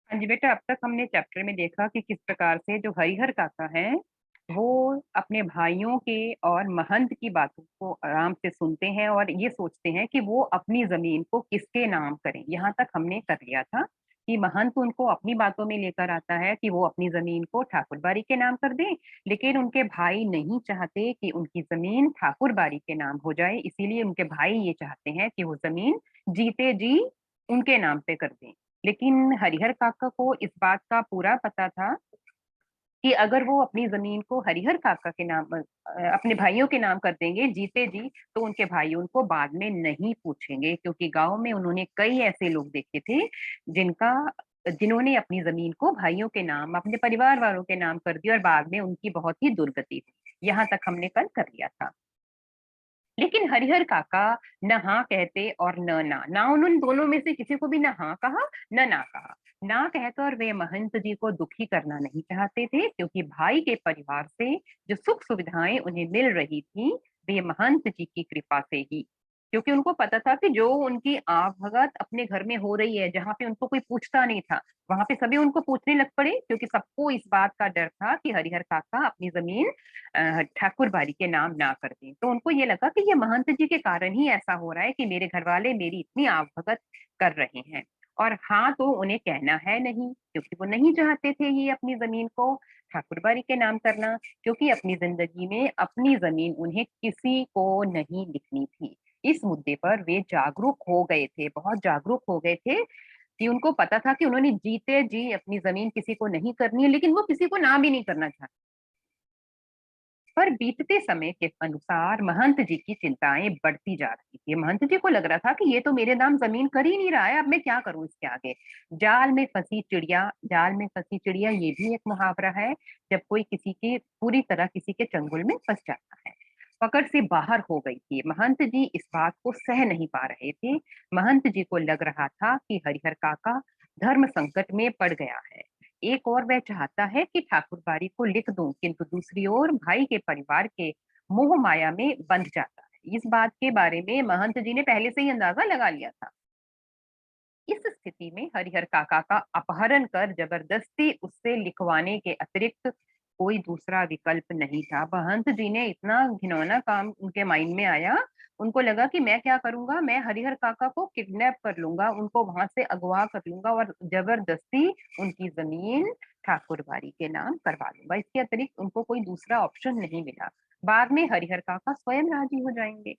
हाँ जी बेटा, अब तक हमने चैप्टर में देखा कि किस प्रकार से जो हरिहर काका हैं वो अपने भाइयों के और महंत की बातों को आराम से सुनते हैं और ये सोचते हैं कि वो अपनी जमीन को किसके नाम करें। यहाँ तक हमने कर लिया था कि महंत उनको अपनी बातों में लेकर आता है कि वो अपनी जमीन को ठाकुर बाड़ी के नाम कर दें, लेकिन उनके भाई नहीं चाहते कि उनकी जमीन ठाकुर बाड़ी के नाम हो जाए। इसीलिए उनके भाई ये चाहते हैं कि वो जमीन जीते जी उनके नाम पे कर दें। लेकिन हरिहर काका को इस बात का पूरा पता था कि अगर वो अपनी जमीन को हरिहर काका के नाम अपने भाइयों के नाम कर देंगे जीते जी, तो उनके भाई उनको बाद में नहीं पूछेंगे, क्योंकि गांव में उन्होंने कई ऐसे लोग देखे थे जिनका जिन्होंने अपनी जमीन को भाइयों के नाम अपने परिवार वालों के नाम कर दिया और बाद में उनकी बहुत ही दुर्गति हुई। यहाँ तक हमने कल कर लिया था। लेकिन हरिहर काका न हाँ कहते और न ना ना, उन्होंने दोनों में से किसी को भी न हाँ कहा न ना कहा। ना कहकर वे महंत जी को दुखी करना नहीं चाहते थे, क्योंकि भाई के परिवार से जो सुख सुविधाएं उन्हें मिल रही थी वे महंत जी की कृपा से ही। क्योंकि उनको पता था कि जो उनकी आवभगत अपने घर में हो रही है, जहाँ पे उनको कोई पूछता नहीं था, वहां पे सभी उनको पूछने लग पड़े, क्योंकि सबको इस बात का डर था कि हरिहर काका अपनी जमीन ठाकुर बाड़ी के नाम ना कर दें। तो उनको ये लगा कि ये महंत जी के कारण ही ऐसा हो रहा है कि मेरे घर वाले मेरी इतनी आवभगत कर रहे हैं। और हाँ तो उन्हें कहना है नहीं, क्योंकि वो नहीं चाहते थे ये अपनी जमीन को ठाकुर बाड़ी के नाम करना, क्योंकि अपनी जिंदगी में अपनी जमीन उन्हें किसी को नहीं लिखनी थी। इस मुद्दे पर वे जागरूक हो गए थे, बहुत जागरूक हो गए थे कि उनको पता था कि उन्होंने जीते जी अपनी जमीन किसी को नहीं करनी है, लेकिन वो किसी को ना भी नहीं करना चाहते। पर बीतते समय के अनुसार महंत जी की चिंताएं बढ़ती जा रही थी। महंत जी को लग रहा था कि ये तो मेरे नाम जमीन कर ही नहीं रहा है, अब मैं क्या करूं इसके आगे। जाल में फंसी चिड़िया, ये भी एक मुहावरा है। जब कोई किसी के पूरी तरह किसी के चंगुल में फंस जाता है। पकड़ से बाहर हो गई थी। महंत जी इस बात को सह नहीं पा रहे थे। महंत जी को लग रहा था कि हरिहर काका धर्म संकट में पड़ गया है। एक और वह चाहता है कि ठाकुर बाड़ी को लिख दूं, किंतु दूसरी ओर भाई के परिवार के मोह माया में बंध जाता है। इस बात के बारे में महंत जी ने पहले से ही अंदाजा लगा लिया था। इस स्थिति में हरिहर काका का अपहरण कर जबरदस्ती उससे लिखवाने के अतिरिक्त कोई दूसरा विकल्प नहीं था। महंत जी ने इतना घिनौना काम उनके माइंड में आया, उनको लगा कि मैं क्या करूंगा, मैं हरिहर काका को किडनैप कर लूंगा, उनको वहां से अगवा कर लूंगा और जबरदस्ती उनकी जमीन ठाकुर बाड़ी के नाम करवा लूंगा। इसके अतिरिक्त उनको कोई दूसरा ऑप्शन नहीं मिला। बाद में हरिहर काका स्वयं राजी हो जाएंगे।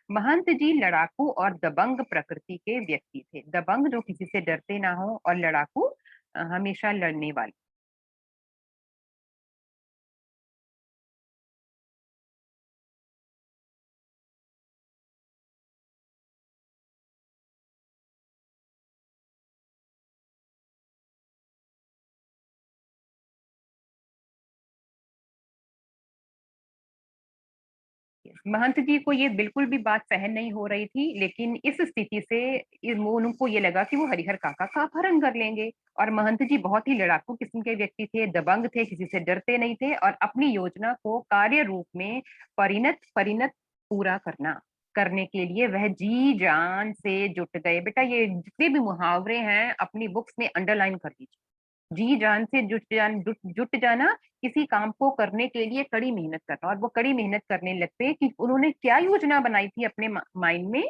महंत जी लड़ाकू और दबंग प्रकृति के व्यक्ति थे। दबंग जो किसी से डरते ना हो, और लड़ाकू हमेशा लड़ने वाले। महंत जी को ये बिल्कुल भी बात सहन नहीं हो रही थी, लेकिन इस स्थिति से उनको ये लगा कि वो हरिहर काका का अपहरण कर लेंगे। और महंत जी बहुत ही लड़ाकू किस्म के व्यक्ति थे, दबंग थे, किसी से डरते नहीं थे, और अपनी योजना को कार्य रूप में परिणत परिणत पूरा करने के लिए वह जी जान से जुट गए। बेटा, ये जितने भी मुहावरे हैं अपनी बुक्स में अंडरलाइन कर लीजिए। जी जान से जुट जाना, किसी काम को करने के लिए कड़ी मेहनत करना। और वो कड़ी मेहनत करने लगते कि उन्होंने क्या योजना बनाई थी अपने माइंड में।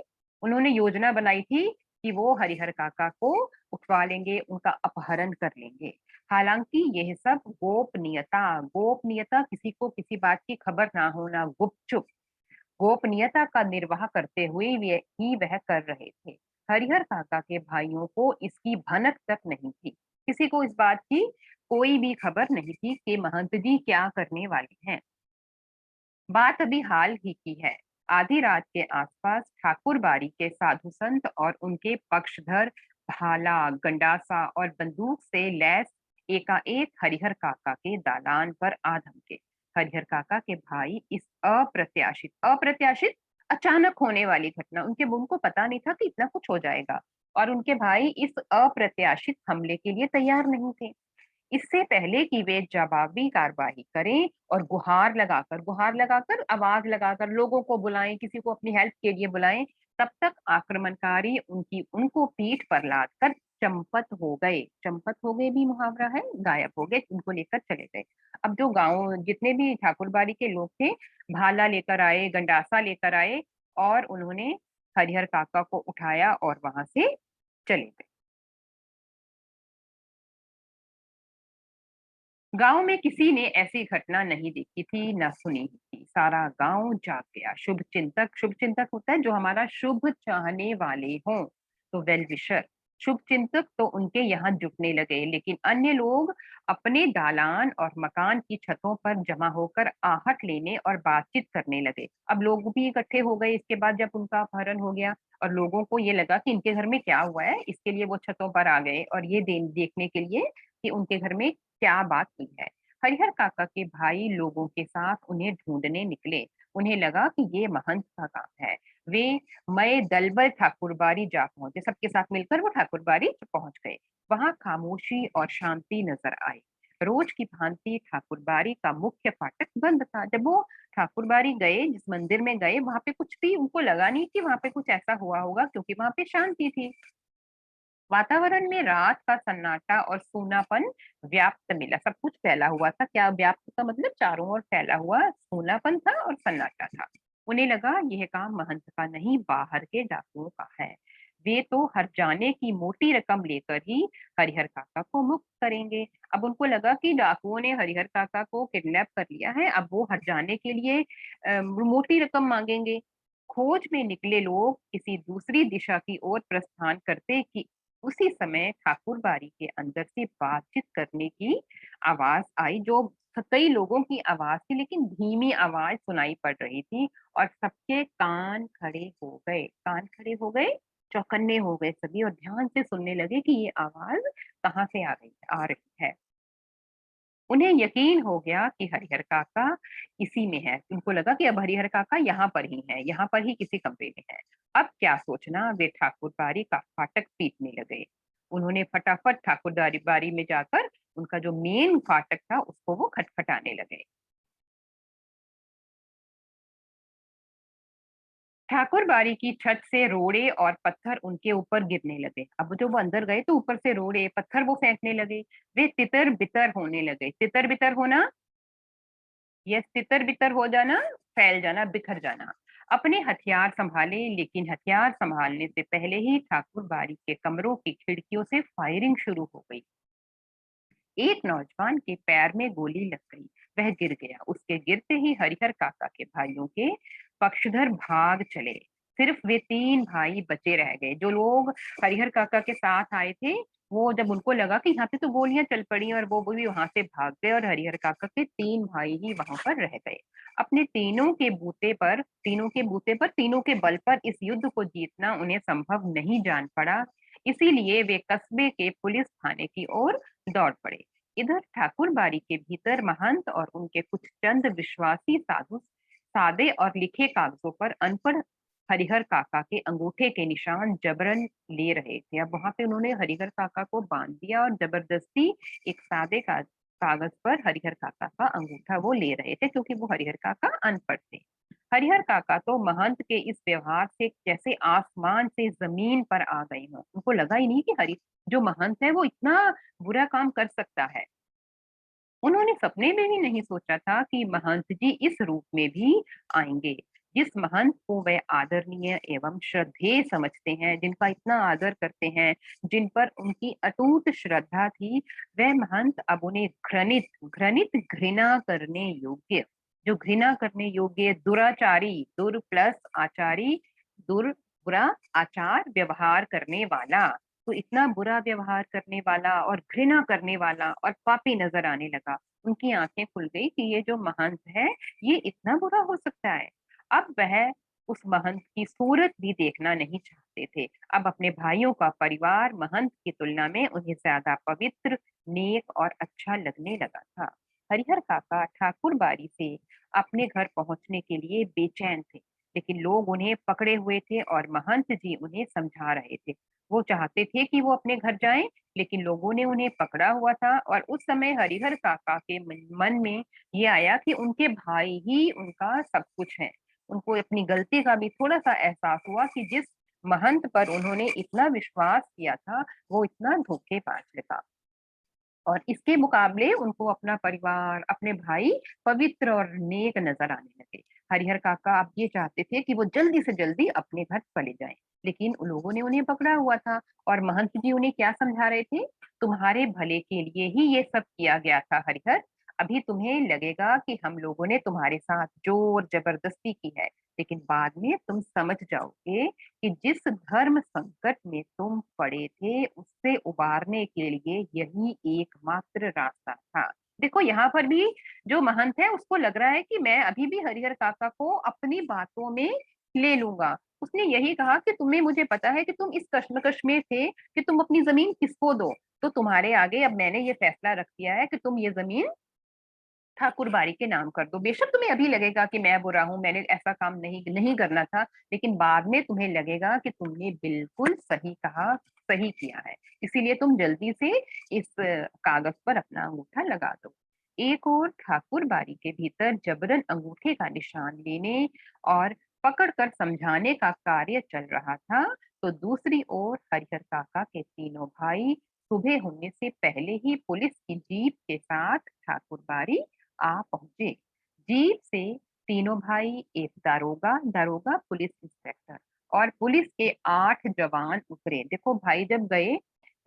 उन्होंने योजना बनाई थी कि वो हरिहर काका को उठवा लेंगे, उनका अपहरण कर लेंगे। हालांकि यह सब गोपनीयता गोपनीयता किसी को किसी बात की खबर ना होना, गुपचुप गोपनीयता का निर्वाह करते हुए ही वह कर रहे थे। हरिहर काका के भाइयों को इसकी भनक तक नहीं थी। किसी को इस बात की कोई भी खबर नहीं थी कि महंत जी क्या करने वाले हैं। बात अभी हाल ही की है। आधी रात के आसपास ठाकुर बाड़ी के साधु संत और उनके पक्षधर भाला, गंडासा और बंदूक से लैस एकाएक हरिहर काका के दालान पर आ धमके। हरिहर काका के भाई इस अप्रत्याशित अप्रत्याशित अचानक होने वाली घटना, उनको पता नहीं था कि इतना कुछ हो जाएगा, और उनके भाई इस अप्रत्याशित हमले के लिए तैयार नहीं थे। इससे पहले कि वे जवाबी कार्रवाई करें और गुहार लगाकर आवाज लगाकर लोगों को बुलाएं, किसी को अपनी हेल्प के लिए बुलाएं, तब तक आक्रमणकारी उनको पीठ पर लाद कर चंपत हो गए। चंपत हो गए भी मुहावरा है, गायब हो गए, उनको लेकर चले गए। अब जो गाँव जितने भी ठाकुरबाड़ी के लोग थे, भाला लेकर आए, गंडासा लेकर आए और उन्होंने हरिहर काका को उठाया और वहाँ से चले गए। गाँव में किसी ने ऐसी घटना नहीं देखी थी, ना सुनी थी। सारा गाँव जाग गया। शुभचिंतक होता है जो हमारा शुभ चाहने वाले हों, तो वेल विशर। शुभचिंतक तो उनके यहाँ जुटने लगे, लेकिन अन्य लोग अपने दालान और मकान की छतों पर जमा होकर आहट लेने और बातचीत करने लगे। अब लोग भी इकट्ठे हो गए इसके बाद जब उनका अपहरण हो गया और लोगों को ये लगा कि इनके घर में क्या हुआ है, इसके लिए वो छतों पर आ गए और ये देखने के लिए कि उनके घर में क्या बात हुई है। हरिहर काका के भाई लोगों के साथ उन्हें ढूंढने निकले। उन्हें लगा कि ये महंत का काम है। वे मय दलबल ठाकुरबाड़ी जा पहुंचे। सबके साथ मिलकर वो ठाकुरबाड़ी पहुंच गए। वहां खामोशी और शांति नजर आई। रोज की भांति ठाकुरबाड़ी का मुख्य फाटक बंद था। जब वो ठाकुरबाड़ी गए, जिस मंदिर में गए, वहां पे कुछ भी उनको लगा नहीं कि वहां पे कुछ ऐसा हुआ होगा, क्योंकि वहां पे शांति थी। वातावरण में रात का सन्नाटा और सूनापन व्याप्त मिला। सब कुछ फैला हुआ था। क्या व्याप्त का मतलब? चारों ओर फैला हुआ सूनापन था और सन्नाटा था। उन्हें लगा यह काम महंत का नहीं, बाहर के डाकुओं का है। वे तो हर जाने की मोटी रकम लेकर ही हरिहर काका को मुक्त करेंगे। अब उनको लगा कि डाकुओं ने हरिहर काका को किडनैप कर लिया है। अब वो हर जाने के लिए मोटी रकम मांगेंगे। खोज में निकले लोग किसी दूसरी दिशा की ओर प्रस्थान करते कि उसी समय ठाकुरबाड़ी के अंदर से बातचीत करने की आवाज आई, जो कई लोगों की आवाज थी, लेकिन धीमी आवाज सुनाई पड़ रही थी और सबके कान खड़े हो गए, चौकन्ने हो गए सभी और ध्यान से सुनने लगे कि ये आवाज कहाँ से आ रही है। उन्हें यकीन हो गया कि हरिहर काका इसी में है। उनको लगा कि अब हरिहर काका यहाँ पर ही है, यहाँ पर ही किसी कमरे में है। अब क्या सोचना, वे ठाकुरबाड़ी का फाटक पीटने लगे। उन्होंने फटाफट ठाकुरदारी बारी में जाकर उनका जो मेन फाटक था उसको वो खटखटाने लगे। ठाकुर बाड़ी की छत से रोड़े और पत्थर उनके ऊपर गिरने लगे। अब जब वो अंदर गए तो ऊपर से रोड़े पत्थर वो फेंकने लगे। वे तितर बितर होने लगे। तितर बितर होना, यस, तितर बितर हो जाना, फैल जाना, बिखर जाना। अपने हथियार संभाले, लेकिन हथियार संभालने से पहले ही ठाकुर बाड़ी के कमरों की खिड़कियों से फायरिंग शुरू हो गई। एक नौजवान के पैर में गोली लग गई। वह गिर गया। उसके गिरते ही हरिहर काका के भाइयों के पक्षधर भाग चले। सिर्फ वे तीन भाई बचे रह गए। जो लोग हरिहर काका के साथ आए थे, वो जब उनको लगा कि यहाँ पे तो गोलियां चल पड़ी और वो भी वहां से भाग गए और हरिहर काका के तीन भाई ही वहां पर रह गए। अपने तीनों के बल पर इस युद्ध को जीतना उन्हें संभव नहीं जान पड़ा। इसीलिए वे कस्बे के पुलिस थाने की ओर दौड़ पड़े। इधर ठाकुर बाड़ी के भीतर महंत और उनके कुछ चंद विश्वासी साधु सादे और लिखे कागजों पर अनपढ़ हरिहर काका के अंगूठे के निशान जबरन ले रहे थे। अब वहां पे उन्होंने हरिहर काका को बांध दिया और जबरदस्ती एक सादे कागज पर हरिहर काका का अंगूठा वो ले रहे थे, क्योंकि वो हरिहर काका अनपढ़ थे। हरिहर काका तो महंत के इस व्यवहार से जैसे आसमान से जमीन पर आ गए हों। उनको लगा ही नहीं कि हरि जो महंत है वो इतना बुरा काम कर सकता है। उन्होंने सपने में भी नहीं सोचा था कि महंत जी इस रूप में भी आएंगे। जिस महंत को वे आदरणीय एवं श्रद्धेय समझते हैं, जिनका इतना आदर करते हैं, जिन पर उनकी अटूट श्रद्धा थी, वह महंत अब उन्हें घृणित घृणित घृणा करने योग्य, जो घृणा करने योग्य, दुराचारी, दुर प्लस आचारी, दुर बुरा आचार व्यवहार करने वाला, तो इतना बुरा व्यवहार करने वाला और घृणा करने वाला और पापी नजर आने लगा। उनकी आंखें खुल गई कि ये जो महंत है, ये इतना बुरा हो सकता है। अब वह उस महंत की सूरत भी देखना नहीं चाहते थे। अब अपने भाइयों का परिवार महंत की तुलना में उन्हें ज्यादा पवित्र, नेक और अच्छा लगने लगा था। हरिहर काका ठाकुर बाड़ी से अपने घर पहुंचने के लिए बेचैन थे, लेकिन लोग उन्हें पकड़े हुए थे और महंत जी उन्हें समझा रहे थे। वो चाहते थे कि वो अपने घर जाएं, लेकिन लोगों ने उन्हें पकड़ा हुआ था और उस समय हरिहर काका के मन में ये आया कि उनके भाई ही उनका सब कुछ है। उनको अपनी गलती का भी थोड़ा-सा एहसास हुआ कि जिस महंत पर उन्होंने इतना विश्वास किया था, वो इतना धोखेबाज था। और इसके मुकाबले उनको अपना परिवार, अपने भाई पवित्र और नेक नज़र आने लगे। हरिहर काका अब ये चाहते थे कि वो जल्दी से जल्दी अपने घर चले जाएँ, लेकिन उन लोगों ने उन्हें पकड़ा हुआ था और महंत जी उन्हें क्या समझा रहे थे? तुम्हारे भले के लिए ही ये सब किया गया था हरिहर। अभी तुम्हें लगेगा कि हम लोगों ने तुम्हारे साथ ज़ोर-ज़बरदस्ती की है, लेकिन बाद में तुम समझ जाओगे कि जिस धर्म संकट में तुम पड़े थे, उससे उबारने के लिए यही एकमात्र रास्ता था। देखो यहाँ पर भी जो महंत है उसको लग रहा है कि मैं अभी भी हरिहर काका को अपनी बातों में ले लूँगा। उसने यही कहा कि तुम्हें मुझे पता है कि तुम इस कश्मकश में थे कि तुम अपनी ज़मीन किसको दो, तो तुम्हारे आगे अब मैंने ये फैसला रख दिया है कि तुम ये ज़मीन ठाकुर बारी के नाम कर दो। बेशक तुम्हें अभी लगेगा कि मैं बुरा हूँ, मैंने ऐसा काम नहीं नहीं करना था, लेकिन बाद में तुम्हें लगेगा कि तुमने बिल्कुल सही कहा, सही किया है। इसीलिए तुम जल्दी से इस कागज़ पर अपना अंगूठा लगा दो। एक ओर ठाकुर बारी के भीतर जबरन अंगूठे का निशान लेने और पकड़ कर समझाने का कार्य चल रहा था, तो दूसरी ओर हरिहर काका के तीनों भाई सुबह होने से पहले ही पुलिस की जीप के साथ ठाकुर बारी आ पहुंचे। जीप से तीनों भाई, एक दारोगा दारोगा पुलिस इंस्पेक्टर और पुलिस के 8 जवान उतरे। देखो भाई जब गए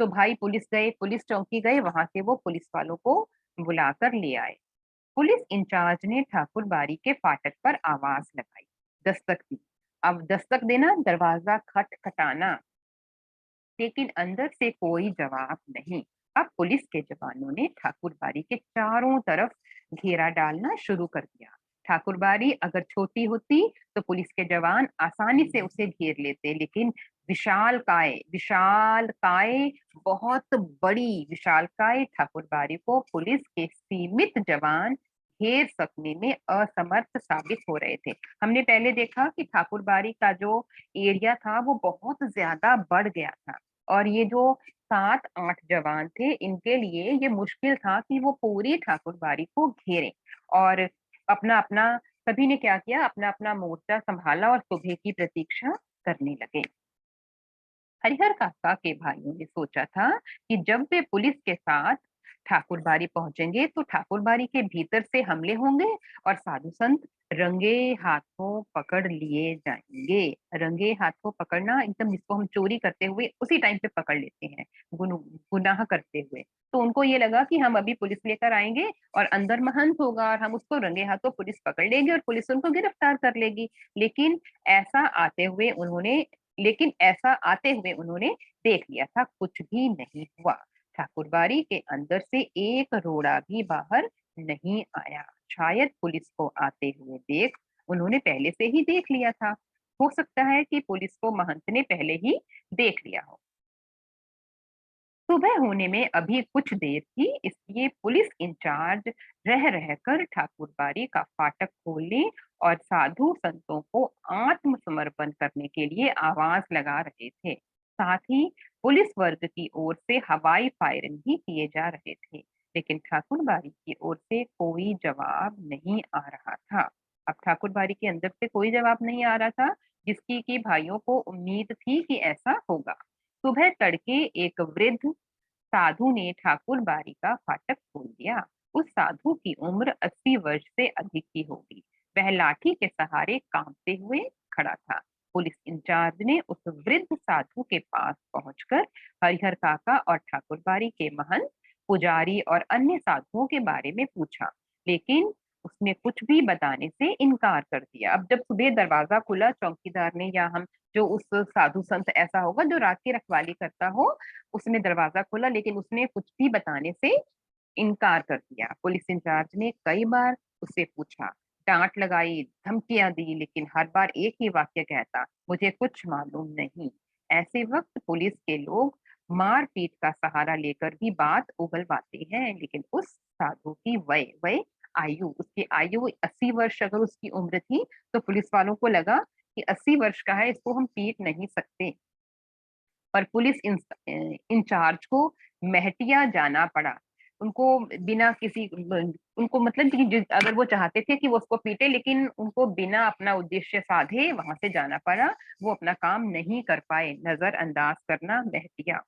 तो भाई पुलिस गए, पुलिस चौकी गए, वहां से वो पुलिस वालों को बुलाकर ले आए। पुलिस इंचार्ज ने ठाकुर बारी के फाटक पर आवाज लगाई, दस्तक दी। अब दस्तक देना, दरवाजा खटखटाना, लेकिन अंदर से कोई जवाब नहीं। अब पुलिस के जवानों ने ठाकुर बारी के चारों तरफ घेरा डालना शुरू कर दिया। ठाकुर बारी अगर छोटी होती तो पुलिस के जवान आसानी से उसे घेर लेते, लेकिन विशाल काय बहुत बड़ी विशाल काय ठाकुर बारी को पुलिस के सीमित जवान घेर सकने में असमर्थ साबित हो रहे थे। हमने पहले देखा कि ठाकुर बारी का जो एरिया था वो बहुत ज्यादा बढ़ गया था और ये जो 7-8 जवान थे, इनके लिए ये मुश्किल था कि वो पूरी ठाकुरबाड़ी को घेरें और अपना-अपना सभी ने क्या किया, अपना-अपना मोर्चा सँभाला और सुबह की प्रतीक्षा करने लगे। हरिहर काका के भाइयों ने सोचा था कि जब वे पुलिस के साथ ठाकुरबाड़ी पहुंचेंगे तो ठाकुरबाड़ी के भीतर से हमले होंगे और साधु संत रंगे हाथों पकड़ लिए जाएंगे। रंगे हाथों पकड़ना एकदम, जिसको हम चोरी करते हुए उसी टाइम पे पकड़ लेते हैं, गुनाह करते हुए। तो उनको ये लगा कि हम अभी पुलिस लेकर आएंगे और अंदर महंत होगा और हम उसको रंगे हाथों पुलिस पकड़ लेंगे और पुलिस उनको गिरफ्तार कर लेगी। लेकिन ऐसा आते हुए उन्होंने लेकिन ऐसा आते हुए उन्होंने देख लिया था, कुछ भी नहीं हुआ। ठाकुरबाड़ी के अंदर से एक रोड़ा भी बाहर नहीं आया। शायद पुलिस को आते हुए देख उन्होंने पहले से ही देख लिया था। हो सकता है कि पुलिस को महंत ने पहले ही देख लिया हो। सुबह होने में अभी कुछ देर थी, इसलिए पुलिस इंचार्ज रह रहकर ठाकुरबाड़ी का फाटक खोलने और साधु संतों को आत्मसमर्पण करने के लिए आवाज लगा रहे थे। साथ ही पुलिस वर्ग की ओर से हवाई फायरिंग भी किए जा रहे थे, लेकिन ठाकुरबाड़ी की ओर से कोई जवाब नहीं आ रहा था। अब ठाकुरबाड़ी के अंदर से कोई जवाब नहीं आ रहा था, जिसकी कि भाइयों को उम्मीद थी कि ऐसा होगा। सुबह तड़के एक वृद्ध साधु ने ठाकुर बारी का फाटक खोल दिया। उस साधु की उम्र 80 वर्ष से अधिक की होगी। वह लाठी के सहारे कांपते हुए खड़ा था। पुलिस इंचार्ज ने उस वृद्ध साधु के पास पहुंचकर हरिहर काका और ठाकुर बारी के महंत, पुजारी और अन्य साधुओं के बारे में पूछा, लेकिन उसने कुछ भी बताने से इनकार कर दिया। अब जब सुबह दरवाजा खुला, चौकीदार ने या हम जो उस साधु संत ऐसा होगा जो रात की रखवाली करता हो, उसने दरवाजा खोला, लेकिन उसने कुछ भी बताने से इनकार कर दिया। पुलिस इंचार्ज ने कई बार उससे पूछा, डांट लगाई, धमकियां दी, लेकिन हर बार एक ही वाक्य कहता, मुझे कुछ मालूम नहीं। ऐसे वक्त पुलिस के लोग मारपीट का सहारा लेकर भी बात उगलवाते हैं, लेकिन उस साधु की वय वय आयु उसकी आयु 80 वर्ष अगर उसकी उम्र थी, तो पुलिस वालों को लगा कि 80 वर्ष का है, इसको हम पीट नहीं सकते। पर पुलिस इंचार्ज को महटिया जाना पड़ा। उनको बिना किसी उनको मतलब कि अगर वो चाहते थे कि वो उसको पीटे, लेकिन उनको बिना अपना उद्देश्य साधे वहां से जाना पड़ा। वो अपना काम नहीं कर पाए, नजरअंदाज करना बह दिया।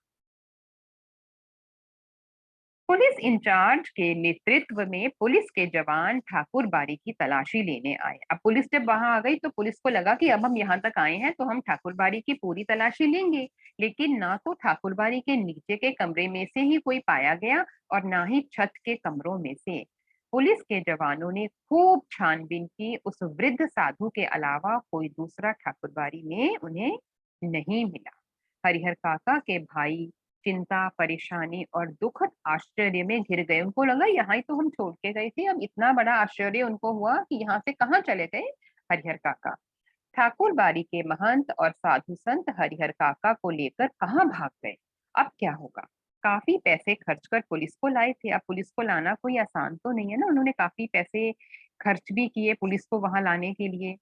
पुलिस इंचार्ज के नेतृत्व में पुलिस के जवान ठाकुर बाड़ी की तलाशी लेने आए। अब पुलिस जब वहां आ गई तो पुलिस को लगा कि अब हम यहाँ तक आए हैं तो हम ठाकुर बाड़ी की पूरी तलाशी लेंगे। लेकिन ना तो ठाकुर बाड़ी के नीचे के कमरे में से ही कोई पाया गया और ना ही छत के कमरों में से। पुलिस के जवानों ने खूब छानबीन की, उस वृद्ध साधु के अलावा कोई दूसरा ठाकुर बाड़ी में उन्हें नहीं मिला। हरिहर काका के भाई चिंता, परेशानी और दुखद आश्चर्य में घिर गए। उनको लगा यहाँ ही तो हम छोड़ के गए थे, अब इतना बड़ा आश्चर्य उनको हुआ कि यहाँ से कहाँ चले गए हरिहर काका। ठाकुर बाड़ी के महंत और साधु संत हरिहर काका को लेकर कहाँ भाग गए। अब क्या होगा। काफी पैसे खर्च कर पुलिस को लाए थे। अब पुलिस को लाना कोई आसान तो नहीं है ना, उन्होंने काफी पैसे खर्च भी किए पुलिस को वहां लाने के लिए।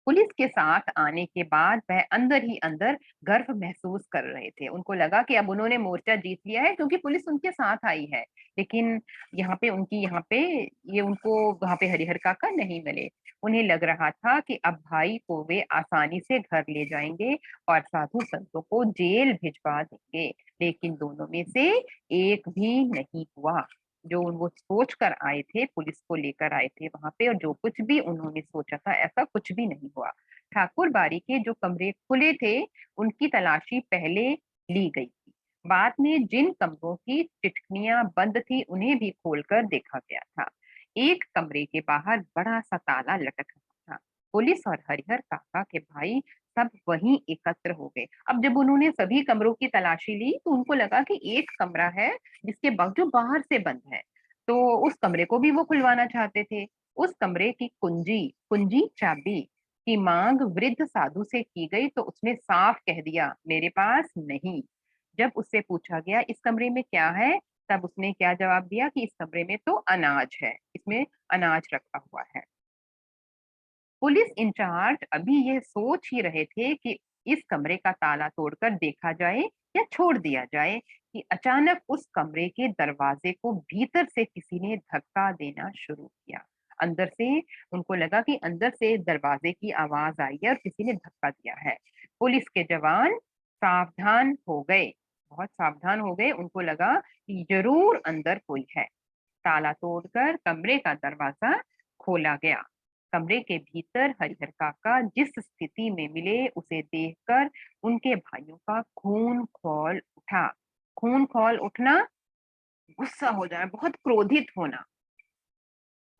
पुलिस के साथ आने के बाद वह अंदर ही अंदर गर्व महसूस कर रहे थे। उनको लगा कि अब उन्होंने मोर्चा जीत लिया है क्योंकि पुलिस उनके साथ आई है। लेकिन यहाँ पे ये उनको वहाँ पे हरिहर काका नहीं मिले। उन्हें लग रहा था कि अब भाई को वे आसानी से घर ले जाएंगे और साधु संतों को जेल भिजवा देंगे। लेकिन दोनों में से एक भी नहीं हुआ। जो वो सोच कर आए थे, पुलिस को लेकर आए थे वहां पे, और जो कुछ भी उन्होंने सोचा था ऐसा कुछ भी नहीं हुआ। ठाकुर बाड़ी के जो कमरे खुले थे उनकी तलाशी पहले ली गई थी। बाद में जिन कमरों की चिटकनियां बंद थी उन्हें भी खोलकर देखा गया था। एक कमरे के बाहर बड़ा सा ताला लटक रहा था। पुलिस और हरिहर काका के भाई सब वहीं एकत्र हो गए। अब जब उन्होंने सभी कमरों की तलाशी ली तो उनको लगा कि एक कमरा है जिसके जो बाहर से बंद है, तो उस कमरे को भी वो खुलवाना चाहते थे। उस कमरे की कुंजी कुंजी चाबी की मांग वृद्ध साधु से की गई तो उसने साफ कह दिया, मेरे पास नहीं। जब उससे पूछा गया इस कमरे में क्या है, तब उसने क्या जवाब दिया कि इस कमरे में तो अनाज है, इसमें अनाज रखा हुआ है। पुलिस इंचार्ज अभी यह सोच ही रहे थे कि इस कमरे का ताला तोड़कर देखा जाए या छोड़ दिया जाए कि अचानक उस कमरे के दरवाजे को भीतर से किसी ने धक्का देना शुरू किया। अंदर से उनको लगा कि अंदर से दरवाजे की आवाज आई है और किसी ने धक्का दिया है। पुलिस के जवान सावधान हो गए, बहुत सावधान हो गए। उनको लगा कि जरूर अंदर कोई है। ताला तोड़कर कमरे का दरवाजा खोला गया। कमरे के भीतर हरिहर काका जिस स्थिति में मिले उसे देखकर उनके भाइयों का खून खौल उठा। खून खौल उठना, गुस्सा हो जाना, बहुत क्रोधित होना।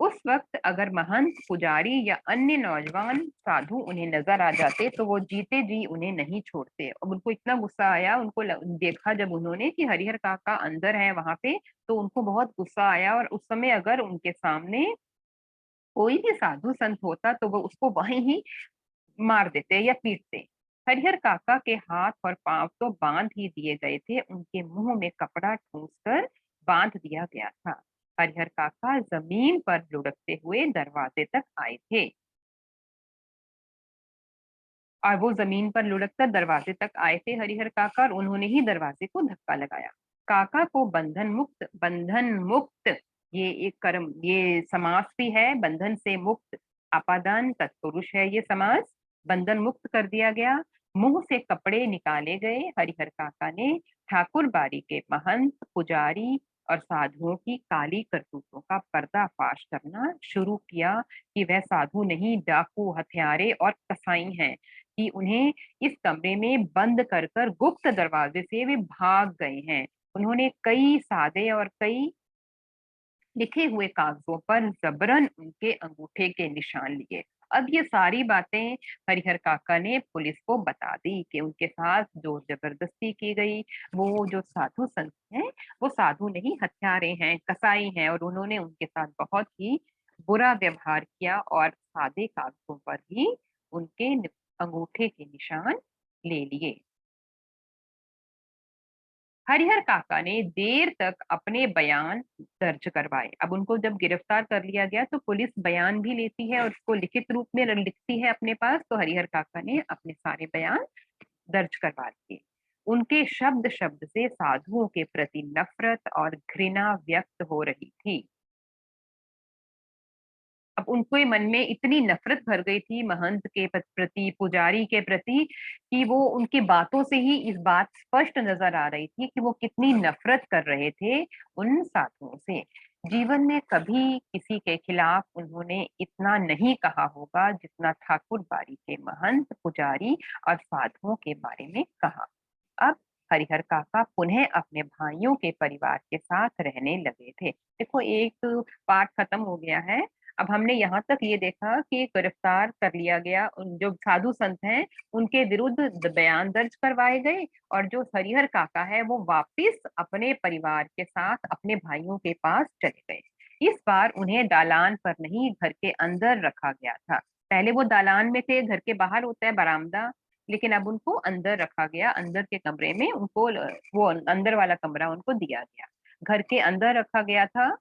उस वक्त अगर महंत, पुजारी या अन्य नौजवान साधु उन्हें नजर आ जाते तो वो जीते जी उन्हें नहीं छोड़ते। अब उनको इतना गुस्सा आया, देखा जब उन्होंने कि हरिहर काका अंदर है वहां पे, तो उनको बहुत गुस्सा आया। और उस समय अगर उनके सामने कोई भी साधु संत होता तो वो उसको वहीं ही मार देते या पीटते। हरिहर काका के हाथ और पांव तो बांध ही दिए गए थे, उनके मुंह में कपड़ा ठूंस कर बांध दिया गया था। हरिहर काका जमीन पर लुढ़कते हुए दरवाजे तक आए थे और वो जमीन पर लुढ़ककर दरवाजे तक आए थे हरिहर काका, और उन्होंने ही दरवाजे को धक्का लगाया। काका को बंधन मुक्त, ये एक कर्म, ये समास भी है, बंधन से मुक्त, अपादान तत्पुरुष है ये समास। बंधन मुक्त कर दिया गया। मुंह से कपड़े निकाले गए। हरिहर काका ने ठाकुर बाड़ी के महंत, पुजारी और साधुओं की काली करतूतों का पर्दाफाश करना शुरू किया कि वह साधु नहीं, डाकू, हत्यारे और कसाई हैं, कि उन्हें इस कमरे में बंद कर कर गुप्त दरवाजे से वे भाग गए हैं। उन्होंने कई सादे और कई लिखे हुए कागजों पर जबरन उनके अंगूठे के निशान लिए। अब ये सारी बातें हरिहर काका ने पुलिस को बता दी कि उनके साथ जोर जबरदस्ती की गई। वो जो साधु संत हैं वो साधु नहीं, हत्यारे हैं, कसाई हैं, और उन्होंने उनके साथ बहुत ही बुरा व्यवहार किया और सादे कागजों पर भी उनके अंगूठे के निशान ले लिए। हरिहर काका ने देर तक अपने बयान दर्ज करवाए। अब उनको जब गिरफ्तार कर लिया गया तो पुलिस बयान भी लेती है और उसको लिखित रूप में लिखती है अपने पास, तो हरिहर काका ने अपने सारे बयान दर्ज करवा दिए। उनके शब्द शब्द से साधुओं के प्रति नफरत और घृणा व्यक्त हो रही थी। अब उनके मन में इतनी नफ़रत भर गई थी महंत के प्रति, पुजारी के प्रति कि वो उनकी बातों से ही इस बात स्पष्ट नज़र आ रही थी कि वो कितनी नफ़रत कर रहे थे उन साधुओं से। जीवन में कभी किसी के खिलाफ उन्होंने इतना नहीं कहा होगा जितना ठाकुर बाड़ी के महंत, पुजारी और साधुओं के बारे में कहा। अब हरिहर काका पुनः अपने भाइयों के परिवार के साथ रहने लगे थे। देखो एक पार्ट खत्म हो गया है। अब हमने यहाँ तक ये देखा कि गिरफ्तार कर लिया गया उन जो साधु संत हैं, उनके विरुद्ध बयान दर्ज करवाए गए और जो हरिहर काका है वो वापिस अपने परिवार के साथ अपने भाइयों के पास चले गए। इस बार उन्हें दालान पर नहीं घर के अंदर रखा गया था। पहले वो दालान में थे, घर के बाहर होता है बरामदा, लेकिन अब उनको अंदर रखा गया, अंदर के कमरे में उनको वो अंदर वाला कमरा उनको दिया गया। घर के अंदर रखा गया था।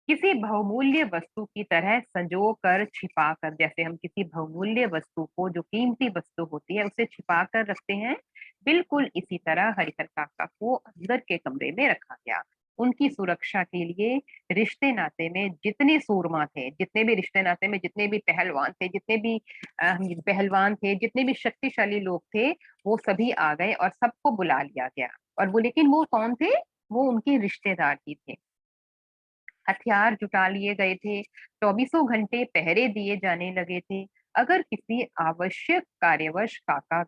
किसी बहुमूल्य वस्तु की तरह संजो कर छिपा कर, जैसे हम किसी बहुमूल्य वस्तु को, जो कीमती वस्तु होती है, उसे छिपा कर रखते हैं, बिल्कुल इसी तरह हरिहर काका को अंदर के कमरे में रखा गया। उनकी सुरक्षा के लिए रिश्ते नाते में जितने सूरमा थे, जितने भी रिश्ते नाते में जितने भी पहलवान थे, जितने भी पहलवान थे, जितने भी शक्तिशाली लोग थे, वो सभी आ गए और सबको बुला लिया गया। और वो, लेकिन वो कौन थे? वो उनके रिश्तेदार ही थे। हथियार जुटा लिए गए थे, चौबीसों घंटे पहरे दिए जाने लगे थे। अगर किसी आवश्यक कार्यवश काका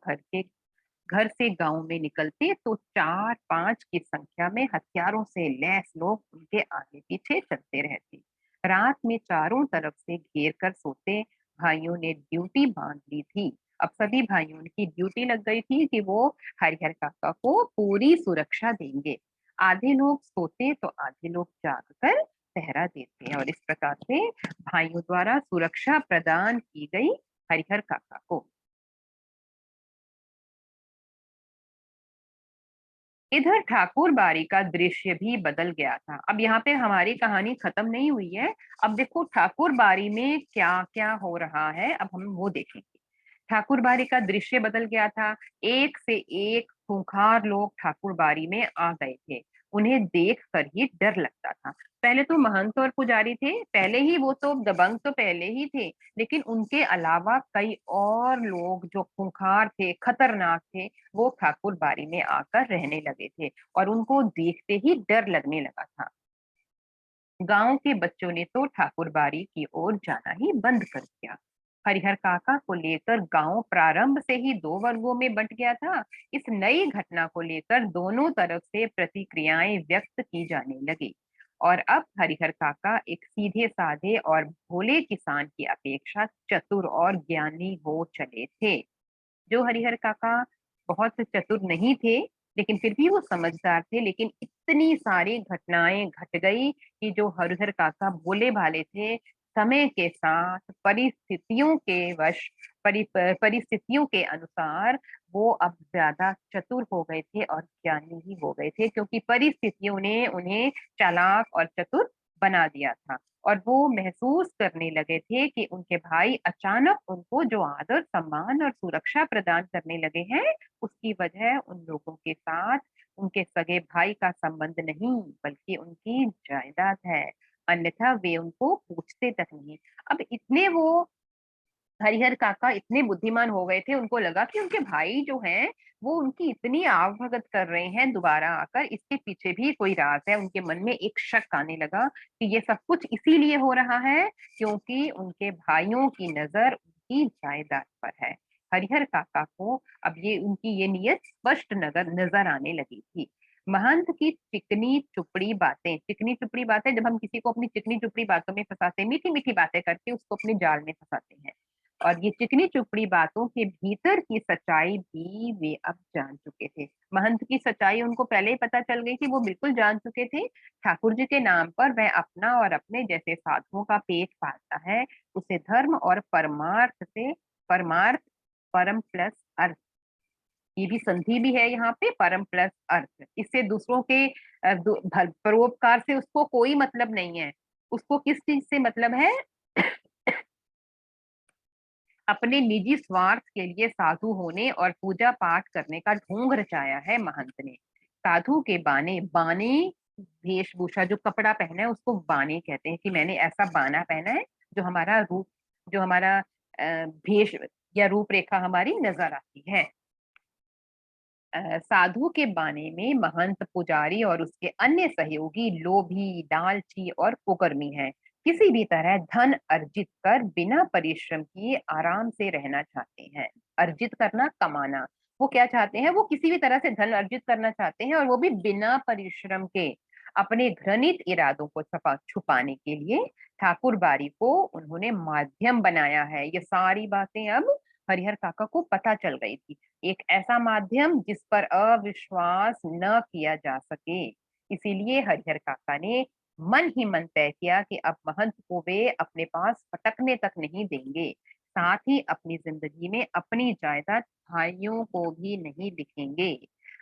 घर से गांव में निकलते तो 4-5 की संख्या में हथियारों से लैस लोग उनके आगे पीछे चलते रहते। रात में चारों तरफ से घेर कर सोते। भाइयों ने ड्यूटी बांध ली थी। अब सभी भाइयों की ड्यूटी लग गई थी कि वो हरिहर काका को पूरी सुरक्षा देंगे। आधे लोग सोते तो आधे लोग जागकर पहरा देते, और इस प्रकार से भाइयों द्वारा सुरक्षा प्रदान की गई हरिहर काका को। इधर ठाकुर बाड़ी का दृश्य भी बदल गया था। अब यहाँ पे हमारी कहानी खत्म नहीं हुई है। अब देखो ठाकुर बाड़ी में क्या क्या हो रहा है, अब हम वो देखेंगे। ठाकुर बाड़ी का दृश्य बदल गया था। एक से एक खूंखार लोग ठाकुर बाड़ी में आ गए थे। उन्हें देख कर ही डर लगता था। पहले तो महंत और पुजारी थे, पहले ही वो तो दबंग तो पहले ही थे, लेकिन उनके अलावा कई और लोग जो खूंखार थे, खतरनाक थे, वो ठाकुर बाड़ी में आकर रहने लगे थे और उनको देखते ही डर लगने लगा था। गांव के बच्चों ने तो ठाकुर बाड़ी की ओर जाना ही बंद कर दिया। हरिहर काका को लेकर गांव प्रारंभ से ही दो वर्गों में बंट गया था। इस नई घटना को लेकर दोनों तरफ से प्रतिक्रियाएं व्यक्त की जाने लगी और अब हरिहर काका एक सीधे साधे और भोले किसान की अपेक्षा चतुर और ज्ञानी हो चले थे। जो हरिहर काका बहुत चतुर नहीं थे, लेकिन फिर भी वो समझदार थे। लेकिन इतनी सारी घटनाएं घट गई कि जो हरिहर काका भोले भाले थे, समय के साथ परिस्थितियों के वश परिस्थितियों के अनुसार वो अब ज्यादा चतुर हो गए थे और ज्ञानी ही हो गए थे, क्योंकि परिस्थितियों ने उन्हें चालाक और चतुर बना दिया था। और वो महसूस करने लगे थे कि उनके भाई अचानक उनको जो आदर, सम्मान और सुरक्षा प्रदान करने लगे हैं, उसकी वजह उन लोगों के साथ उनके सगे भाई का संबंध नहीं, बल्कि उनकी जायदाद है। अन्यथा वे उनको पूछते तक नहीं। अब इतने वो हरिहर काका इतने बुद्धिमान हो गए थे, उनको लगा कि उनके भाई जो हैं, वो उनकी इतनी आवभगत कर रहे हैं दोबारा आकर, इसके पीछे भी कोई राज है। उनके मन में एक शक आने लगा कि ये सब कुछ इसीलिए हो रहा है क्योंकि उनके भाइयों की नजर उनकी जायदाद पर है। हरिहर काका को अब ये उनकी ये नीयत स्पष्ट नजर नजर आने लगी थी। महंत की चिकनी चुपड़ी बातें, जब हम किसी को अपनी चिकनी चुपड़ी बातों में फंसाते हैं, मीठी मीठी बातें करके उसको अपने जाल में फंसाते हैं, और ये चिकनी चुपड़ी बातों के भीतर की सच्चाई भी वे अब जान चुके थे। महंत की सच्चाई उनको पहले ही पता चल गई थी, वो बिल्कुल जान चुके थे। ठाकुर जी के नाम पर वह अपना और अपने जैसे साधुओं का पेट पालता है। उसे धर्म और परमार्थ, परम प्लस अर्थ, ये भी संधि भी है यहाँ पे, परम प्लस अर्थ। इससे दूसरों के परोपकार से उसको कोई मतलब नहीं है। उसको किस चीज से मतलब है? अपने निजी स्वार्थ के लिए साधु होने और पूजा पाठ करने का ढोंग रचाया है महंत ने। साधु के बाने, बाने वेशभूषा जो कपड़ा पहना है उसको बाने कहते हैं कि मैंने ऐसा बाना पहना है जो हमारा रूप, जो हमारा भेष या रूपरेखा हमारी नजर आती है। साधु के बाने में महंत, पुजारी और उसके अन्य सहयोगी लोभी, लालची और कुकर्मी हैं। किसी भी तरह धन अर्जित कर बिना परिश्रम किए आराम से रहना चाहते हैं। अर्जित करना, कमाना। वो क्या चाहते हैं? वो किसी भी तरह से धन अर्जित करना चाहते हैं और वो भी बिना परिश्रम के। अपने घृणित इरादों को छुपाने के लिए ठाकुर बारी को उन्होंने माध्यम बनाया है। ये सारी बातें अब हरिहर काका को पता चल गई थी। एक ऐसा माध्यम जिस पर अविश्वास न किया जा सके। इसीलिए हरिहर काका ने मन ही मन तय किया कि अब महंत को वे अपने पास फटकने तक नहीं देंगे। साथ ही अपनी जिंदगी में अपनी जायदाद भाइयों को भी नहीं लिखेंगे।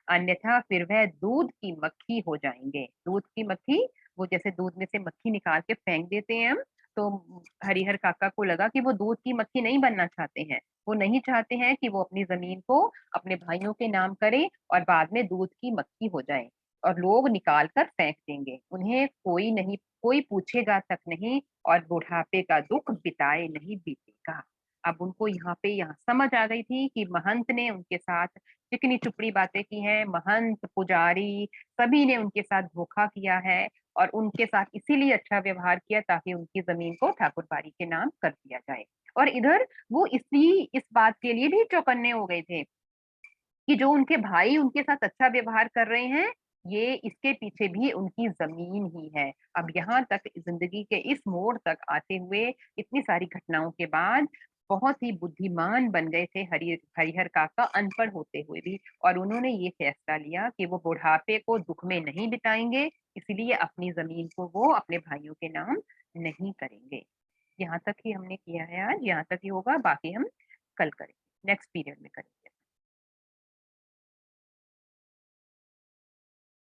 अन्यथा फिर वह दूध की मक्खी हो जाएंगे। दूध की मक्खी, वो जैसे दूध में से मक्खी निकाल के फेंक देते हैं हम, तो हरिहर काका को लगा कि वो दूध की मक्खी नहीं बनना चाहते हैं। वो नहीं चाहते हैं कि वो अपनी ज़मीन को अपने भाइयों के नाम करें और बाद में दूध की मक्खी हो जाएँ और लोग निकाल कर फेंक देंगे। उन्हें कोई पूछेगा तक नहीं और बुढ़ापे का दुःख बिताए नहीं बीतेगा। अब उनको यहाँ समझ आ गई थी कि महंत ने उनके साथ चिकनी-चुपड़ी बातें की हैं, महंत, पुजारी सभी ने उनके साथ धोखा किया है और उनके साथ इसीलिए अच्छा व्यवहार किया ताकि उनकी ज़मीन को ठाकुर बाड़ी के नाम कर दिया जाए। और इधर वो इस बात के लिए भी चौकन्ने हो गए थे कि जो उनके भाई उनके साथ अच्छा व्यवहार कर रहे हैं, ये इसके पीछे भी उनकी ज़मीन ही है। अब यहाँ तक ज़िंदगी के इस मोड़ तक आते हुए इतनी सारी घटनाओं के बाद बहुत ही बुद्धिमान बन गए थे हरिहर काका अनपढ़ होते हुए भी और उन्होंने ये फैसला लिया कि वो बुढ़ापे को दुःख में नहीं बिताएँगे, इसलिए अपनी ज़मीन को वो अपने भाइयों के नाम नहीं करेंगे। यहाँ तक ही हमने किया है आज, यहाँ तक ही होगा, बाकी हम कल करेंगे, नेक्स्ट पीरियड में करेंगे।